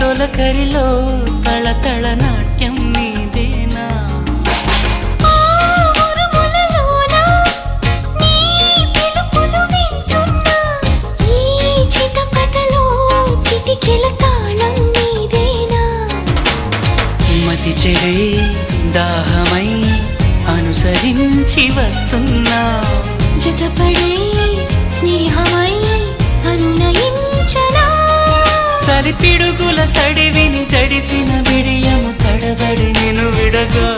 తొలకరిలో తళతళ నాట్యం నీదేనా మతి చెడే దాహమై అనుసరించి వస్తున్నా జతపడే స్నేహమై అనునయించనా చలి పిడుగుల సడివిని జడిసిన విడియము తడబడి నిన్ను విడగా